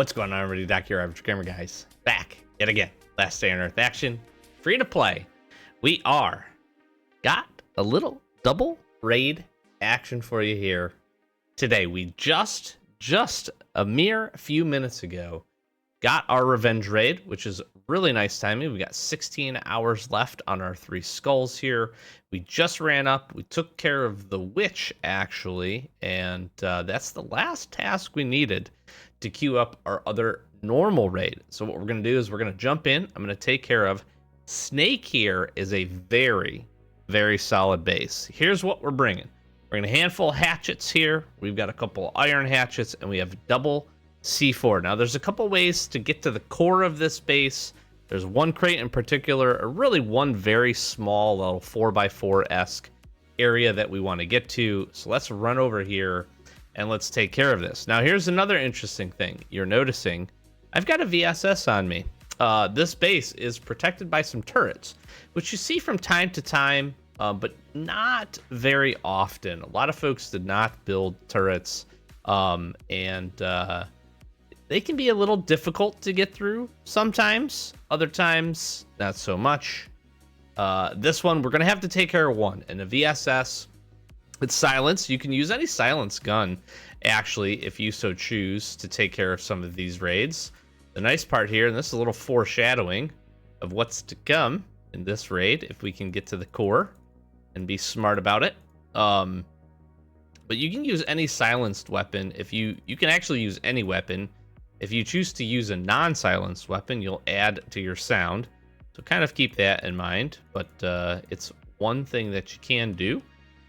What's going on, everybody? Doc, your average gamer guys, back yet again. Last day on Earth action, free to play. We got a little double raid action for you here today. We just a mere few minutes ago got our revenge raid, which is really nice timing. We got 16 hours left on our 3 skulls here. We just ran up. We took care of the witch, actually, and that's the last task we needed to queue up our other normal raid. So what we're going to do is we're going to jump in. I'm going to take care of Snake. Here is a very, very solid base. Here's what we're bringing. We're going to handful of hatchets here. We've got a couple iron hatchets, and we have double C4. Now, there's a couple ways to get to the core of this base. There's one crate in particular, or really one very small little 4x4-esque area that we want to get to. So let's run over here and let's take care of this. Now, here's another interesting thing. You're noticing I've got a VSS on me. This base is protected by some turrets, which you see from time to time, but not very often. A lot of folks did not build turrets, and they can be a little difficult to get through sometimes. Other times, not so much. This one, we're going to have to take care of one. And a VSS, it's silence. You can use any silence gun, actually, if you so choose, to take care of some of these raids. The nice part here, and this is a little foreshadowing of what's to come in this raid, if we can get to the core and be smart about it. But you can use any silenced weapon. If you can actually use any weapon. If you choose to use a non-silenced weapon, you'll add to your sound. So kind of keep that in mind. But it's one thing that you can do.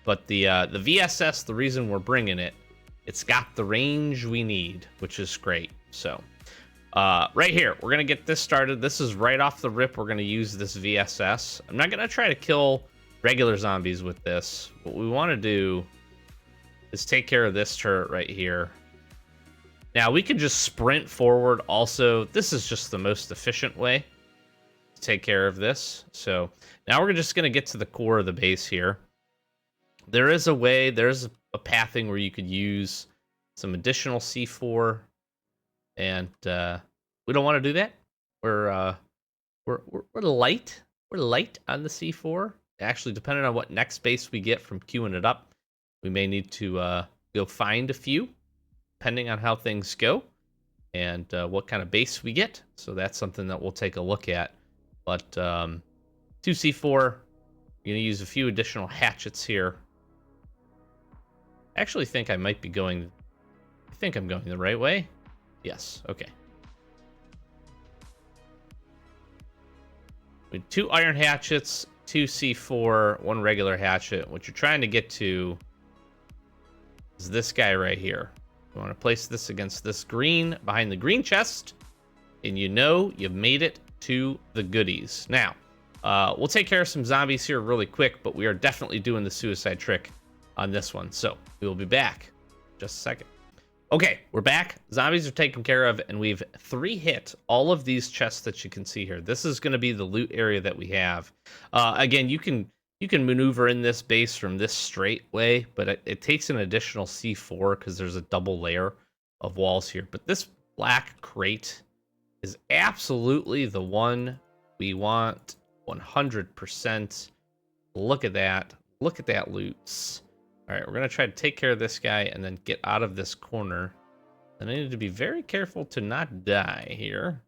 But the VSS, the reason we're bringing it, it's got the range we need, which is great. So right here, we're going to get this started. This is right off the rip. We're going to use this VSS. I'm not going to try to kill regular zombies with this. What we want to do is take care of this turret right here. Now, we could just sprint forward also. This is just the most efficient way to take care of this. So now we're just going to get to the core of the base here. There is a way, there's a pathing where you could use some additional C4, and we don't want to do that. We're light. We're light on the C4. Actually, depending on what next base we get from queuing it up, we may need to go find a few, depending on how things go and what kind of base we get. So that's something that we'll take a look at. But 2 C4, you're going to use a few additional hatchets here. I actually think I might be going... I think I'm going the right way. Yes, okay. With 2 iron hatchets, 2 C4, 1 regular hatchet. What you're trying to get to is this guy right here. You want to place this against this green, behind the green chest, and you know you've made it to the goodies. Now, we'll take care of some zombies here really quick, but we are definitely doing the suicide trick on this one. So we will be back in just a second. Okay, we're back. Zombies are taken care of, and we've 3-hit all of these chests that you can see here. This is going to be the loot area that we have. Again, you can maneuver in this base from this straight way, but it takes an additional C4 because there's a double layer of walls here. But this black crate is absolutely the one we want 100%. Look at that. Look at that loot. All right, we're going to try to take care of this guy and then get out of this corner. And I need to be very careful to not die here.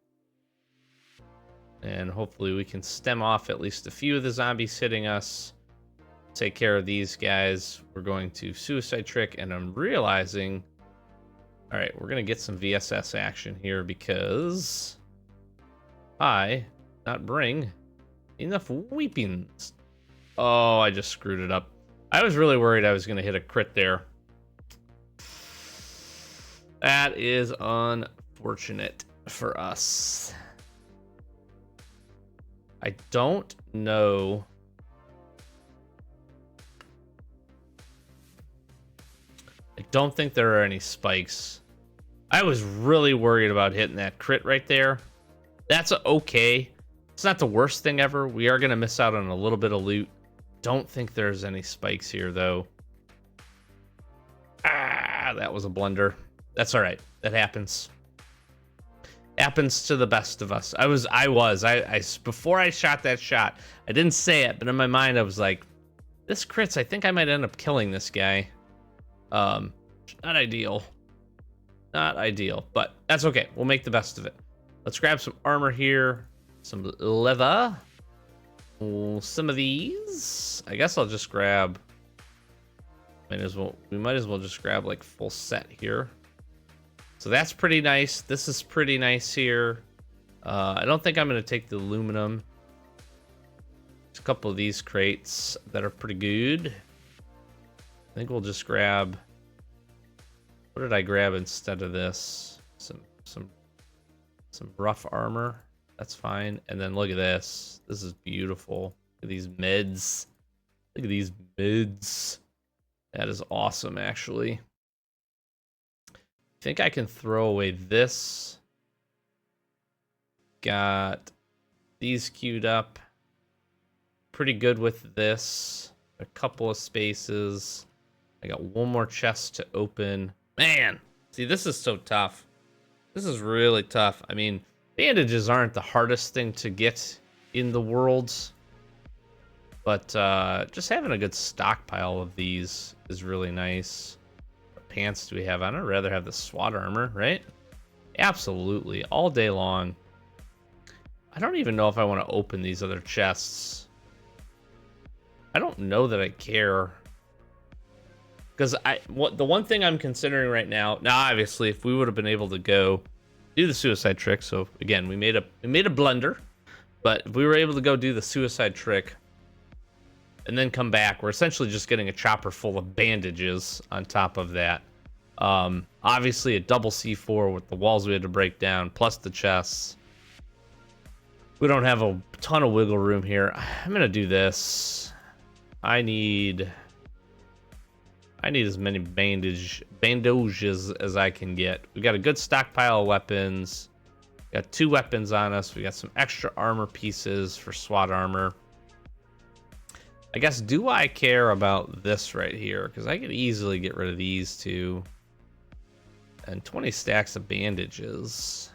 And hopefully we can stem off at least a few of the zombies hitting us. Take care of these guys. We're going to suicide trick, and I'm realizing... All right, we're going to get some VSS action here because I not bring enough weapons. Oh, I just screwed it up. I was really worried I was going to hit a crit there. That is unfortunate for us. I don't know. I don't think there are any spikes. I was really worried about hitting that crit right there. That's okay. It's not the worst thing ever. We are going to miss out on a little bit of loot. Don't think there's any spikes here, though. Ah, that was a blunder. That's all right. That happens. Happens to the best of us. Before I shot that shot, I didn't say it, but in my mind I was like, this crits, I think I might end up killing this guy. Not ideal. Not ideal, but that's okay. We'll make the best of it. Let's grab some armor here, some leather, some of these. I guess I'll just grab, we might as well just grab like full set here. So that's pretty nice. This is pretty nice here. I don't think I'm going to take the aluminum. There's a couple of these crates that are pretty good. I think we'll just grab... What did I grab instead of this? Some rough armor. That's fine. And then look at this. This is beautiful. Look at these mids. Look at these mids. That is awesome, actually. I think I can throw away this. Got these queued up. Pretty good with this. A couple of spaces. I got one more chest to open. Man, see, this is so tough. This is really tough. I mean, bandages aren't the hardest thing to get in the world. But just having a good stockpile of these is really nice. Pants do we have on? I'd rather have the SWAT armor, right? Absolutely, all day long. I don't even know if I want to open these other chests. I don't know that I care. Because the one thing I'm considering right now, obviously if we would have been able to go do the suicide trick, so again, we made a blunder, but if we were able to go do the suicide trick and then come back, we're essentially just getting a chopper full of bandages on top of that. Obviously a double C4 with the walls we had to break down, plus the chests. We don't have a ton of wiggle room here. I'm gonna do this. I need as many bandages as I can get. We got a good stockpile of weapons. Got 2 weapons on us. We got some extra armor pieces for SWAT armor. I guess, do I care about this right here? Because I could easily get rid of these 2. And 20 stacks of bandages.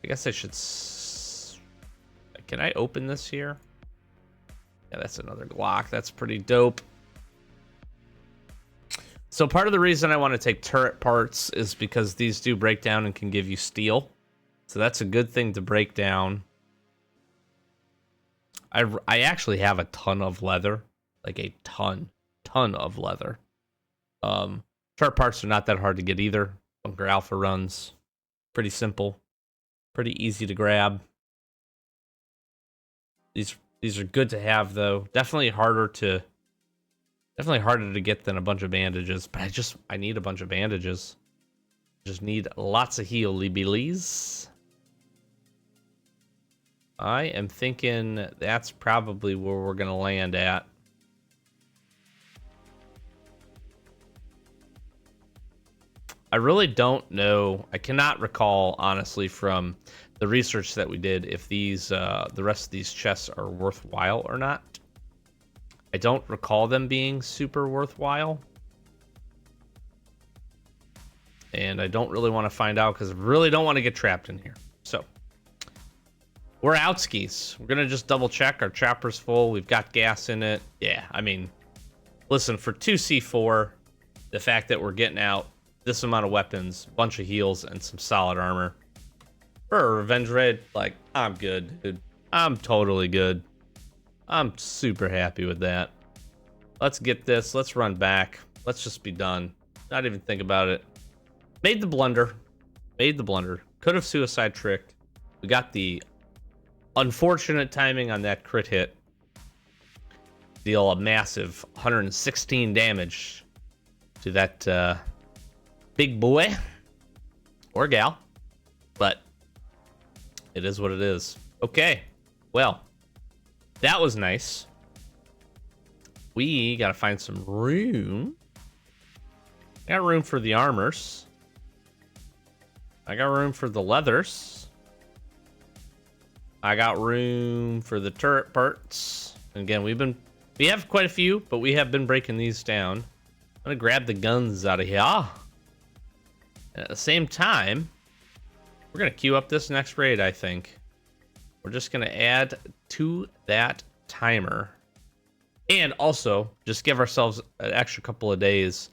I guess I should... Can I open this here? Yeah, that's another Glock. That's pretty dope. So part of the reason I want to take turret parts is because these do break down and can give you steel. So that's a good thing to break down. I actually have a ton of leather. Like a ton of leather. Turret parts are not that hard to get either. Bunker Alpha runs. Pretty simple. Pretty easy to grab. These are good to have though. Definitely harder to get than a bunch of bandages, but I need a bunch of bandages. Just need lots of heal-billies. I am thinking that's probably where we're gonna land at. I really don't know. I cannot recall, honestly, from the research that we did, if these the rest of these chests are worthwhile or not. I don't recall them being super worthwhile. And I don't really want to find out because I really don't want to get trapped in here. So, we're out skis. We're going to just double check. Our chopper's full. We've got gas in it. Yeah, I mean, listen, for 2C4, the fact that we're getting out this amount of weapons, bunch of heals, and some solid armor. For a revenge raid, like, I'm good, dude. I'm totally good. I'm super happy with that. Let's get this. Let's run back. Let's just be done. Not even think about it. Made the blunder. Could have suicide tricked. We got the unfortunate timing on that crit hit. Deal a massive 116 damage to that big boy or gal. But it is what it is. Okay. Well, that was nice. We gotta find some room. I got room for the armors. I got room for the leathers. I got room for the turret parts. And again, we have quite a few, but we have been breaking these down. I'm gonna grab the guns out of here. And at the same time, We're going to queue up this next raid, I think. We're just going to add to that timer. And also, just give ourselves an extra couple of days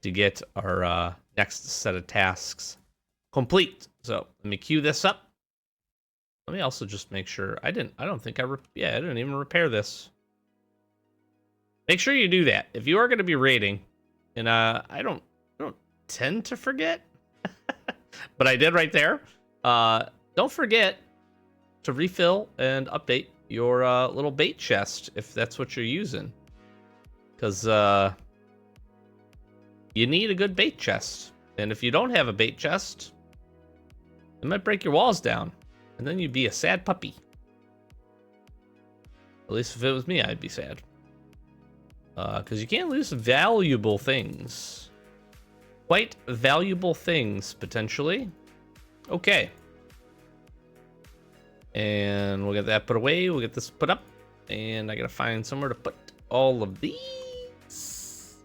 to get our next set of tasks complete. So let me queue this up. Let me also just make sure I didn't even repair this. Make sure you do that. If you are going to be raiding, and I don't tend to forget, but I did right there. Don't forget to refill and update your little bait chest if that's what you're using, because you need a good bait chest. And if you don't have a bait chest, it might break your walls down, and then you'd be a sad puppy. At least if it was me, I'd be sad. Because you can't lose valuable things. Quite valuable things, potentially. Okay. And we'll get that put away. We'll get this put up. And I gotta find somewhere to put all of these.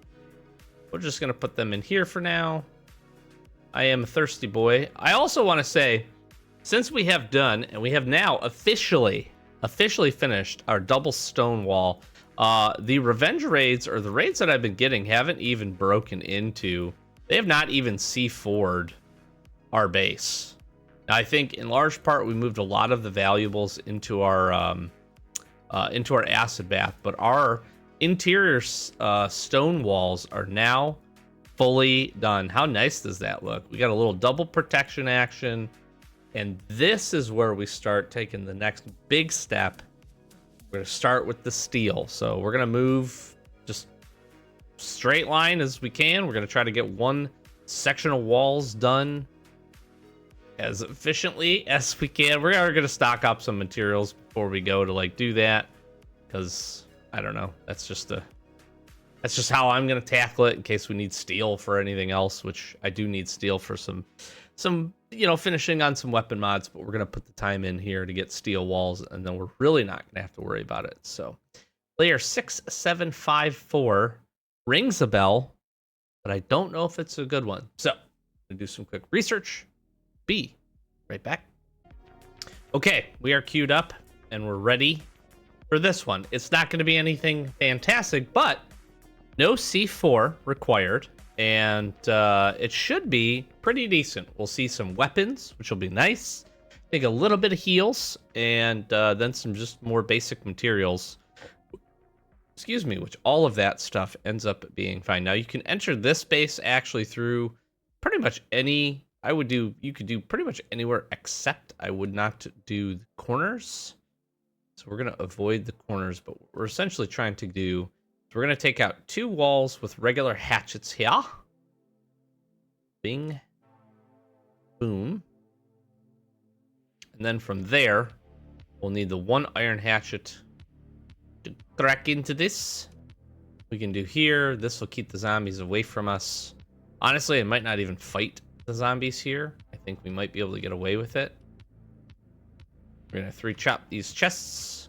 We're just gonna put them in here for now. I am a thirsty boy. I also want to say, since we have done, and we have now officially finished our double stone wall, the revenge raids, or the raids that I've been getting, haven't even broken into. They have not even C4'd our base. Now, I think in large part we moved a lot of the valuables into our acid bath, but our interior stone walls are now fully done. How nice does that look? We got a little double protection action, and this is where we start taking the next big step. We're going to start with the steel. So we're going to move just straight line as we can. We're going to try to get one section of walls done as efficiently as we can. We're going to stock up some materials before we go to do that, because I don't know. That's just how I'm going to tackle it in case we need steel for anything else, which I do need steel for some finishing on some weapon mods, but we're going to put the time in here to get steel walls, and then we're really not going to have to worry about it. So layer 6754 rings a bell, but I don't know if it's a good one. So I'm going to do some quick research. Be right back. Okay, we are queued up and we're ready for this one. It's not going to be anything fantastic, but no C4 required. And it should be pretty decent. We'll see some weapons, which will be nice. I think a little bit of heals, and then some just more basic materials. Excuse me, which all of that stuff ends up being fine. Now, you can enter this base actually through pretty much any... you could do pretty much anywhere, except I would not do the corners. So we're going to avoid the corners, but what we're essentially trying to do... So we're going to take out 2 walls with regular hatchets here. Bing. Boom. And then from there, we'll need the 1 iron hatchet to crack into this. We can do here. This will keep the zombies away from us. Honestly, I might not even fight the zombies here. I think we might be able to get away with it. We're going to 3-chop these chests.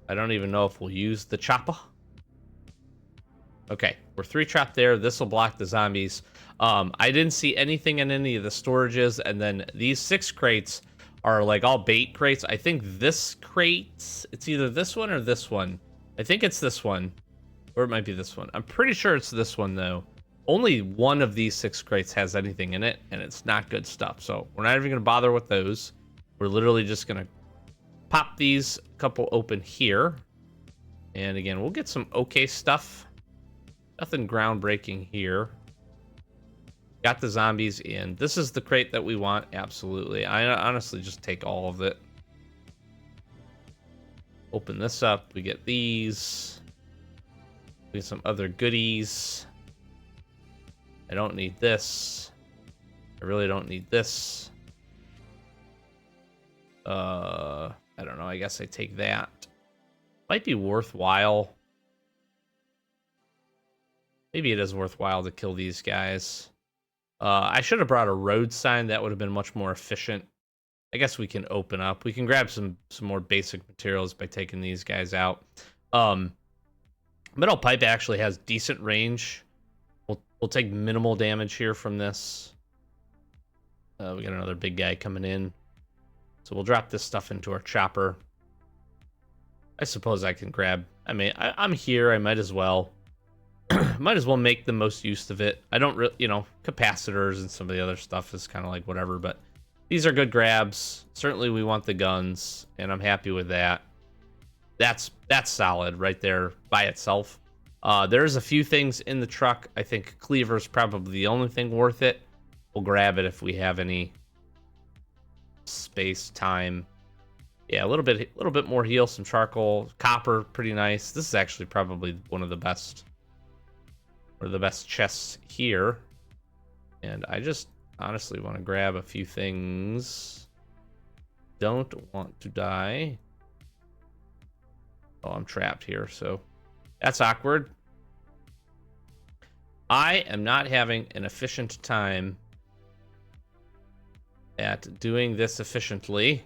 I don't even know if we'll use the chopper. Okay, we're 3-trapped there. This will block the zombies. I didn't see anything in any of the storages, and then these 6 crates are all bait crates. I think this crate, it's either this one or this one. I think it's this one, or it might be this one. I'm pretty sure it's this one, though. Only one of these 6 crates has anything in it, and it's not good stuff. So we're not even going to bother with those. We're literally just going to pop these couple open here. And again, we'll get some okay stuff. Nothing groundbreaking here. Got the zombies in. This is the crate that we want. Absolutely. I honestly just take all of it. Open this up. We get these. We get some other goodies. I don't need this. I really don't need this. I don't know. I guess I take that. Might be worthwhile. Maybe it is worthwhile to kill these guys. I should have brought a road sign. That would have been much more efficient. I guess we can open up. We can grab some more basic materials by taking these guys out. Metal pipe actually has decent range. We'll take minimal damage here from this. We got another big guy coming in. So we'll drop this stuff into our chopper. I suppose I can grab... I mean, I'm here. I might as well. Might as well make the most use of it. I don't really... You know, capacitors and some of the other stuff is kind of like whatever. But these are good grabs. Certainly we want the guns. And I'm happy with that. That's solid right there by itself. There's a few things in the truck. I think Cleaver's probably the only thing worth it. We'll grab it if we have any space, time. Yeah, a little bit more heal, some charcoal, copper, pretty nice. This is actually probably one of the best chests here. And I just honestly want to grab a few things. Don't want to die. Oh, I'm trapped here, so that's awkward. I am not having an efficient time at doing this efficiently.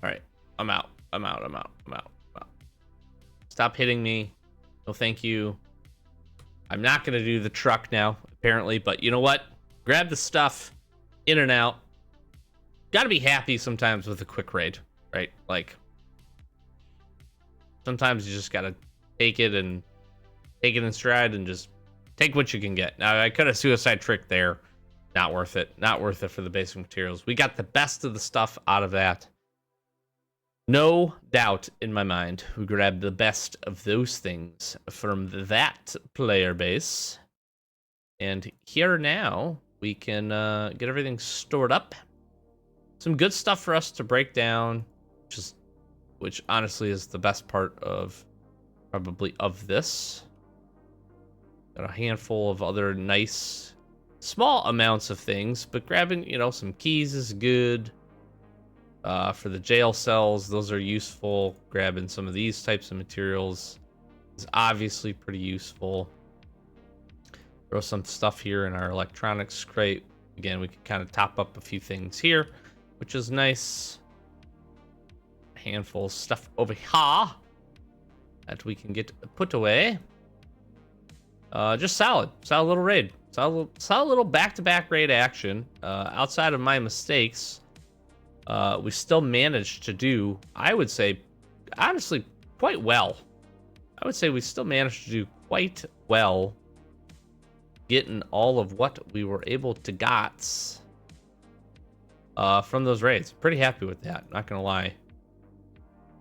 All right, I'm out. Stop hitting me. No, thank you. I'm not going to do the truck now, apparently, but you know what? Grab the stuff, in and out. Got to be happy sometimes with a quick raid, right? Like, sometimes you just got to take it in stride and just take what you can get. Now, I could have suicide trick there. Not worth it. Not worth it for the basic materials. We got the best of the stuff out of that. No doubt in my who we grabbed the best of those things from that player base. And here now, we can get everything stored up. Some good stuff for us to break down, which honestly is the best part of probably of this. Got a handful of other nice small amounts of things, but grabbing, you know, some keys is good. For the jail cells, those are useful. Grabbing some of these types of materials is obviously pretty useful. Throw some stuff here in our electronics crate. Again, we can kind of top up a few things here, which is nice. A handful of stuff over here that we can get put away. Just solid little raid. Solid little back-to-back raid action. Outside of my mistakes, we still managed to do, I would say, honestly, quite well. I would say we still managed to do quite well getting all of what we were able to got from those raids. Pretty happy with that, not gonna lie.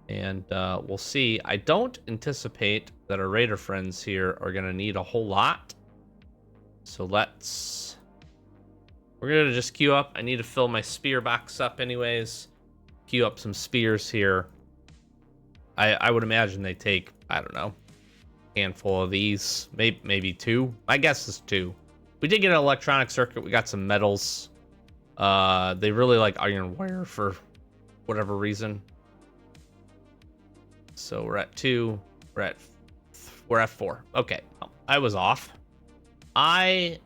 And we'll see. I don't anticipate that our raider friends here are gonna need a whole lot. So we're gonna just queue up. I need to fill my spear box up anyways. Queue up some spears here. I would imagine they take, I don't know, a handful of these, maybe two. My guess is two. We did get an electronic circuit. We got some metals. They really like iron wire for whatever reason. So we're at 2. We're at 4. Okay, I was off. I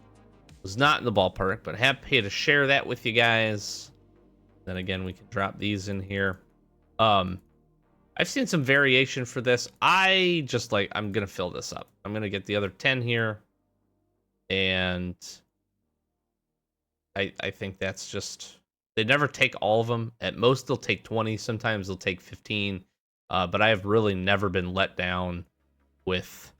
was not in the ballpark, but happy to share that with you guys. Then again, we can drop these in here. I've seen some variation for this. I'm gonna fill this up. I'm gonna get the other 10 here, and I think that's just, they never take all of them. At most they'll take 20, sometimes they'll take 15. But I have really never been let down with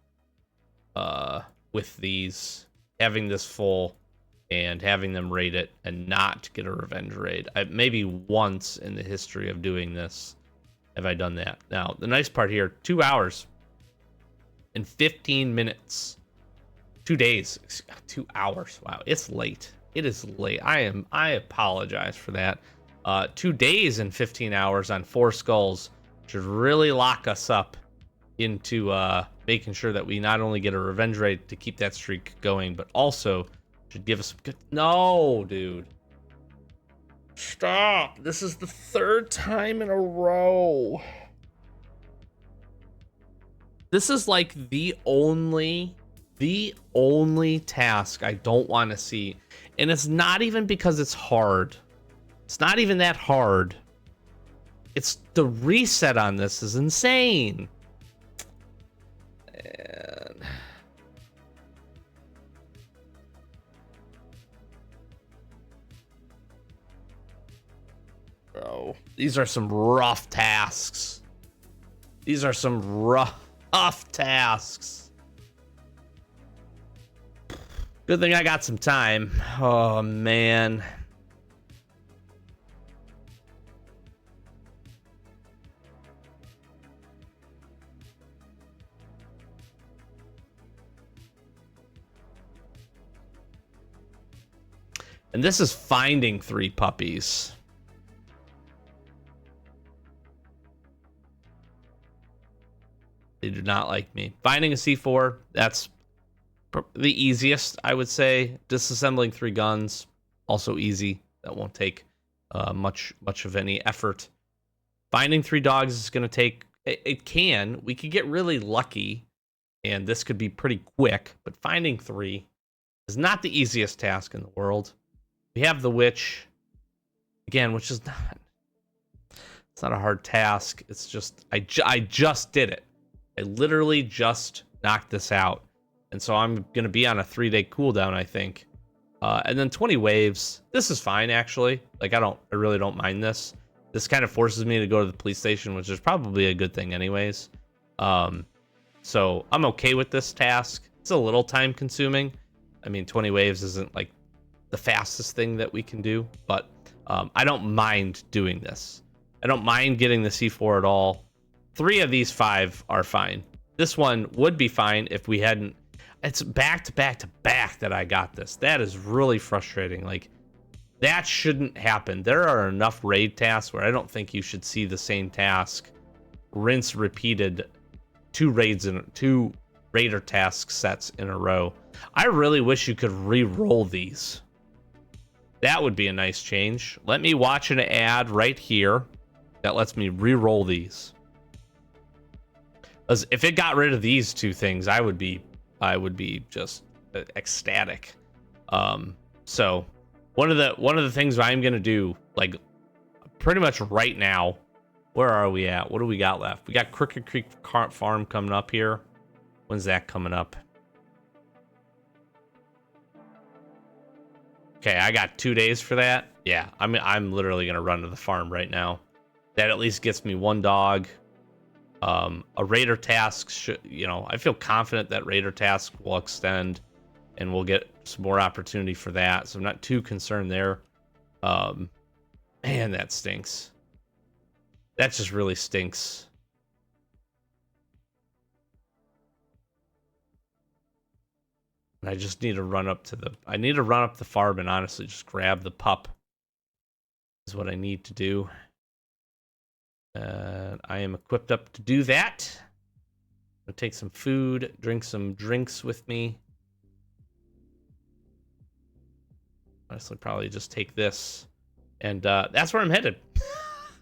these, having this full and having them raid it and not get a revenge raid. Maybe once in the history of doing this have I done that. Now, the nice part here, 2 hours and 15 minutes. 2 days, 2 hours. Wow, it's late. It is late. I apologize for that. 2 days and 15 hours on 4 skulls should really lock us up into making sure that we not only get a revenge raid to keep that streak going, but also should give us some good... No, dude. Stop. This is the 3rd time in a row. This is like the only task I don't want to see. And it's not even because it's hard. It's not even that hard. It's the reset on this is insane. Bro, these are some rough tasks. These are some rough tasks. Good thing I got some time. Oh, man. And this is finding 3 puppies. They do not like me. Finding a C4, that's the easiest, I would say. Disassembling 3 guns, also easy. That won't take much of any effort. Finding 3 dogs is going to take... It can. We could get really lucky, and this could be pretty quick. But finding 3 is not the easiest task in the world. We have the witch, again, which is not... It's not a hard task. It's just... I just did it. I literally just knocked this out. And so I'm going to be on a 3-day cooldown, I think. And then 20 waves. This is fine, actually. Like, I really don't mind this. This kind of forces me to go to the police station, which is probably a good thing anyways. So I'm okay with this task. It's a little time consuming. I mean, 20 waves isn't like the fastest thing that we can do, but I don't mind doing this. I don't mind getting the C4 at all. 3 of these 5 are fine. This one would be fine if we hadn't... It's back to back to back that I got this. That is really frustrating. Like, that shouldn't happen. There are enough raid tasks where I don't think you should see the same task rinse repeated 2 raider task sets in a row. I really wish you could re-roll these. That would be a nice change. Let me watch an ad right here that lets me re-roll these. Because if it got rid of these 2 things, I would be just ecstatic. So one of the things I'm gonna do, like, pretty much right now. Where are we at? What do we got left? We got Crooked Creek Farm coming up here. When's that coming up? Okay, I got 2 days for that. Yeah, I'm literally gonna run to the farm right now. That at least gets me 1 dog. A raider task should, I feel confident that raider task will extend and we'll get some more opportunity for that. So I'm not too concerned there. Man, that stinks. That just really stinks. And I just need to run up to the farm and honestly just grab the pup is what I need to do. I am equipped up to do that. I'll take some food, drink some drinks with me. Honestly, probably just take this. And that's where I'm headed.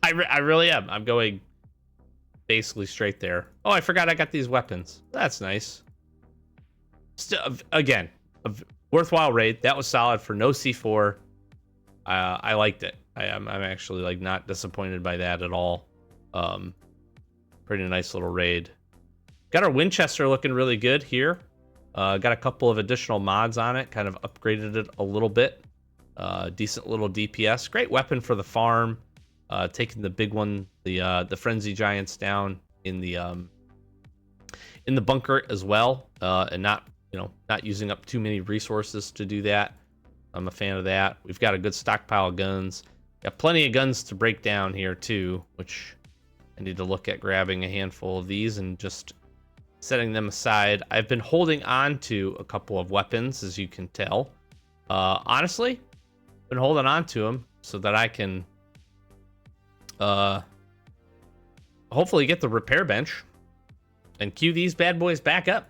I really am. I'm going basically straight there. Oh, I forgot I got these weapons. That's nice. Still, again, a worthwhile raid. That was solid for no C4. I liked it. I'm actually like not disappointed by that at all. Pretty nice little raid. Got our Winchester looking really good here. Got a couple of additional mods on it, kind of upgraded it a little bit. Decent little DPS. Great weapon for the farm. Taking the big one, the Frenzy Giants down in the bunker as well, and not using up too many resources to do that. I'm a fan of that. We've got a good stockpile of guns. Got plenty of guns to break down here too, which I need to look at grabbing a handful of these and just setting them aside. I've been holding on to a couple of weapons, as you can tell. Honestly, been holding on to them so that I can hopefully get the repair bench and queue these bad boys back up.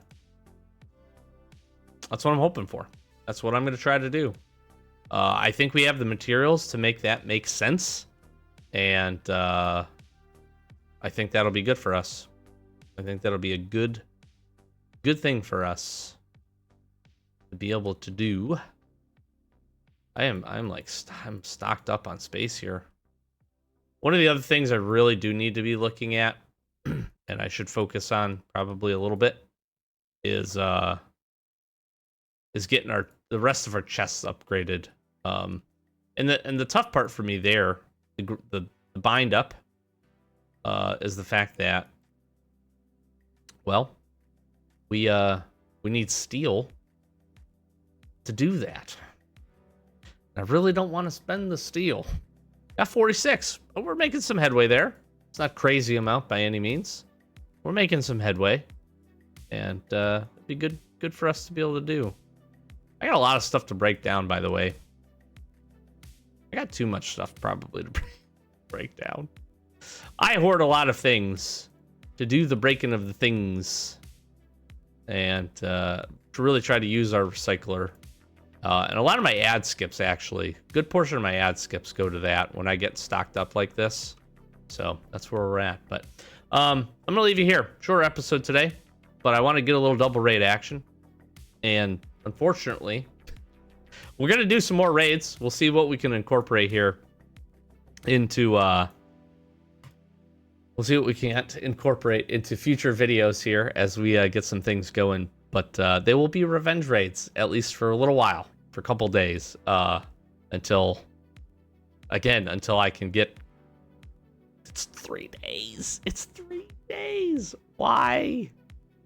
That's what I'm hoping for. That's what I'm going to try to do. I think we have the materials to make that make sense. And I think that'll be good for us. I think that'll be a good thing for us to be able to do. I'm stocked up on space here. One of the other things I really do need to be looking at, and I should focus on probably a little bit, is getting the rest of our chests upgraded. And the tough part for me there, the the bind up is the fact that, well, we need steel to do that. I really don't want to spend the steel. Got 46, but we're making some headway there. It's not crazy amount by any means. We're making some headway, and it'd be good for us to be able to do. I got a lot of stuff to break down, by the way. I got too much stuff probably to break down. I hoard a lot of things to do the breaking of the things, and to really try to use our recycler. And a lot of my ad skips, actually, good portion of my ad skips go to that when I get stocked up like this. So that's where we're at. But I'm gonna leave you here. Short episode today, but I want to get a little double raid action. And unfortunately, we're gonna do some more raids. We'll see what we can incorporate here into we'll see what we can incorporate into future videos here as we get some things going. But they will be revenge raids, at least for a little while, for a couple days, until I can get. It's 3 days. It's 3 days. Why?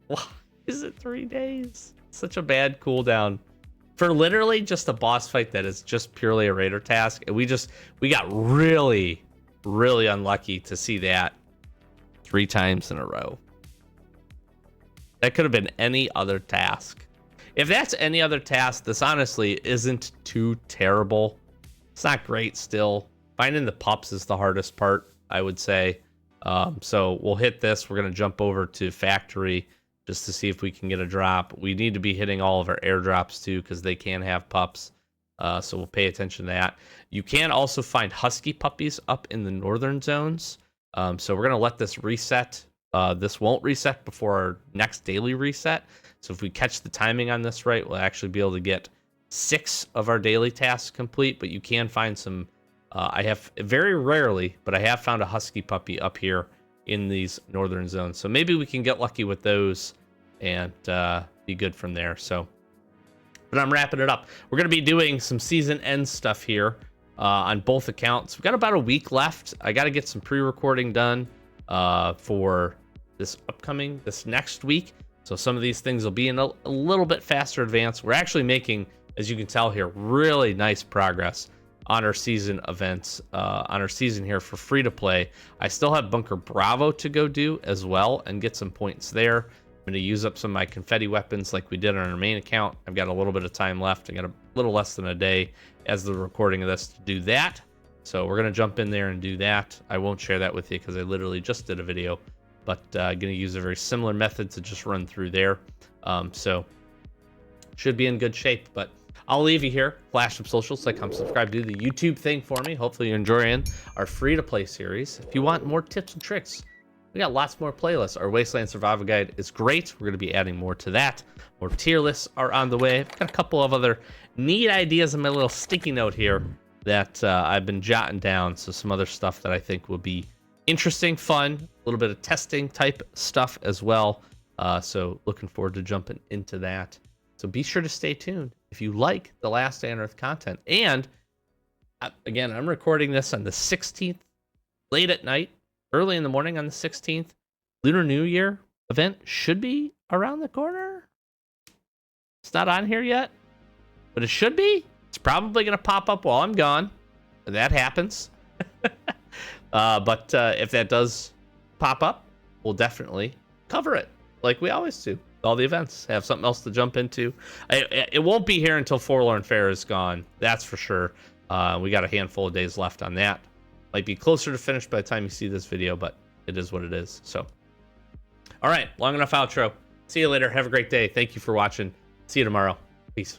Why is it 3 days? Such a bad cooldown for literally just a boss fight that is just purely a raider task. And we got really, really unlucky to see that 3 times in a row. That could have been any other task. If that's any other task, this honestly isn't too terrible. It's not great still. Finding the pups is the hardest part, I would say. So we'll hit this. We're going to jump over to factory just to see if we can get a drop. We need to be hitting all of our airdrops too because they can have pups. So we'll pay attention to that. You can also find husky puppies up in the northern zones. So we're going to let this reset. This won't reset before our next daily reset. So if we catch the timing on this right, we'll actually be able to get 6 of our daily tasks complete. But you can find some. I have very rarely, but I have found a husky puppy up here in these northern zones. So maybe we can get lucky with those and be good from there. So, but I'm wrapping it up. We're going to be doing some season end stuff here on both accounts. We've got about a week left. I got to get some pre-recording done for this next week. So some of these things will be in a little bit faster advance. We're actually making, as you can tell here, really nice progress on our season events, on our season here for free to play. I still have Bunker Bravo to go do as well and get some points there. I'm going to use up some of my confetti weapons like we did on our main account. I've got a little bit of time left. I got a little less than a day as the recording of this to do that. So we're going to jump in there and do that. I won't share that with you because I literally just did a video, but going to use a very similar method to just run through there. So should be in good shape, but I'll leave you here. Flash some socials, like, comment, subscribe, do the YouTube thing for me. Hopefully you're enjoying our free-to-play series. If you want more tips and tricks, we got lots more playlists. Our Wasteland Survival Guide is great. We're going to be adding more to that. More tier lists are on the way. I've got a couple of other neat ideas in my little sticky note here that I've been jotting down. So some other stuff that I think will be interesting, fun, a little bit of testing type stuff as well. So looking forward to jumping into that. So be sure to stay tuned if you like the Last Day on Earth content. And again, I'm recording this on the 16th, late at night, early in the morning on the 16th. Lunar New Year event should be around the corner. It's not on here yet, but it should be. It's probably going to pop up while I'm gone. That happens. But if that does pop up, we'll definitely cover it like we always do. All the events have something else to jump into. It won't be here until Forlorn Fair is gone. That's for sure. We got a handful of days left on that. Might be closer to finish by the time you see this video, but it is what it is. So, all right, long enough outro. See you later. Have a great day. Thank you for watching. See you tomorrow. Peace.